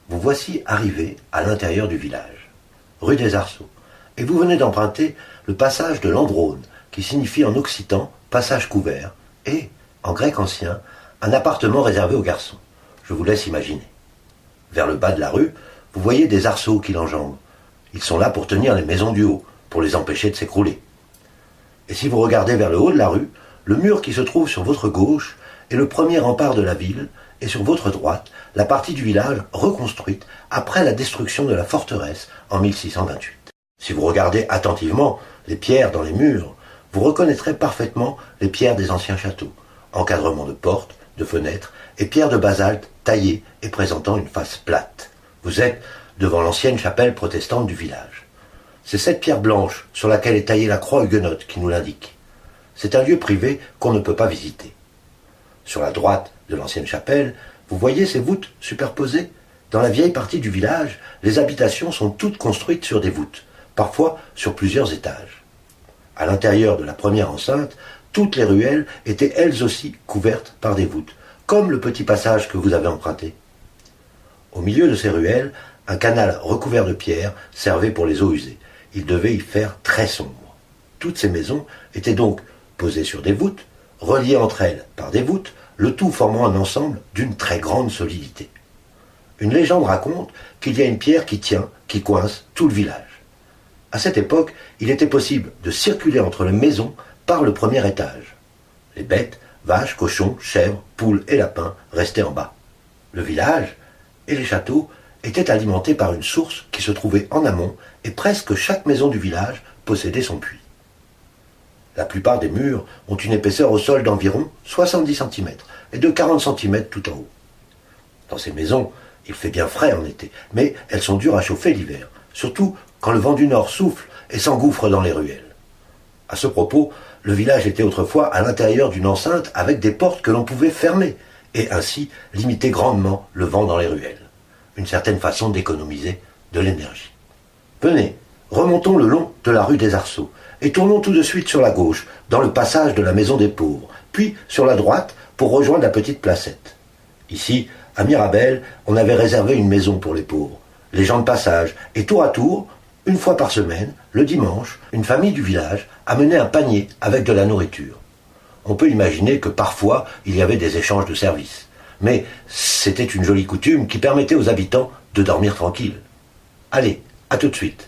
Vous voici arrivé à l'intérieur du village, rue des Arceaux, et vous venez d'emprunter le passage de l'Androne, qui signifie en occitan passage couvert, et, en grec ancien, un appartement réservé aux garçons. Je vous laisse imaginer. Vers le bas de la rue, vous voyez des arceaux qui l'enjambent. Ils sont là pour tenir les maisons du haut, pour les empêcher de s'écrouler. Et si vous regardez vers le haut de la rue, le mur qui se trouve sur votre gauche est le premier rempart de la ville, et sur votre droite, la partie du village reconstruite après la destruction de la forteresse en 1628. Si vous regardez attentivement les pierres dans les murs, vous reconnaîtrez parfaitement les pierres des anciens châteaux, encadrement de portes, de fenêtres et pierres de basalte taillées et présentant une face plate. Vous êtes devant l'ancienne chapelle protestante du village. C'est cette pierre blanche sur laquelle est taillée la croix huguenote qui nous l'indique. C'est un lieu privé qu'on ne peut pas visiter. Sur la droite de l'ancienne chapelle, vous voyez ces voûtes superposées. Dans la vieille partie du village, les habitations sont toutes construites sur des voûtes, parfois sur plusieurs étages. À l'intérieur de la première enceinte, toutes les ruelles étaient elles aussi couvertes par des voûtes, comme le petit passage que vous avez emprunté. Au milieu de ces ruelles, un canal recouvert de pierres servait pour les eaux usées. Il devait y faire très sombre. Toutes ces maisons étaient donc posées sur des voûtes, reliées entre elles par des voûtes, le tout formant un ensemble d'une très grande solidité. Une légende raconte qu'il y a une pierre qui tient, qui coince tout le village. À cette époque, il était possible de circuler entre les maisons par le premier étage. Les bêtes, vaches, cochons, chèvres, poules et lapins restaient en bas. Le village et les châteaux étaient alimentés par une source qui se trouvait en amont et presque chaque maison du village possédait son puits. La plupart des murs ont une épaisseur au sol d'environ 70 cm et de 40 cm tout en haut. Dans ces maisons, il fait bien frais en été, mais elles sont dures à chauffer l'hiver, surtout quand le vent du nord souffle et s'engouffre dans les ruelles. À ce propos, le village était autrefois à l'intérieur d'une enceinte avec des portes que l'on pouvait fermer et ainsi limiter grandement le vent dans les ruelles. Une certaine façon d'économiser de l'énergie. Venez, remontons le long de la rue des Arceaux et tournons tout de suite sur la gauche, dans le passage de la maison des pauvres, puis sur la droite pour rejoindre la petite placette. Ici, à Mirabel, on avait réservé une maison pour les pauvres, les gens de passage, et tour à tour, une fois par semaine, le dimanche, une famille du village amenait un panier avec de la nourriture. On peut imaginer que parfois, il y avait des échanges de services. Mais c'était une jolie coutume qui permettait aux habitants de dormir tranquilles. Allez, à tout de suite.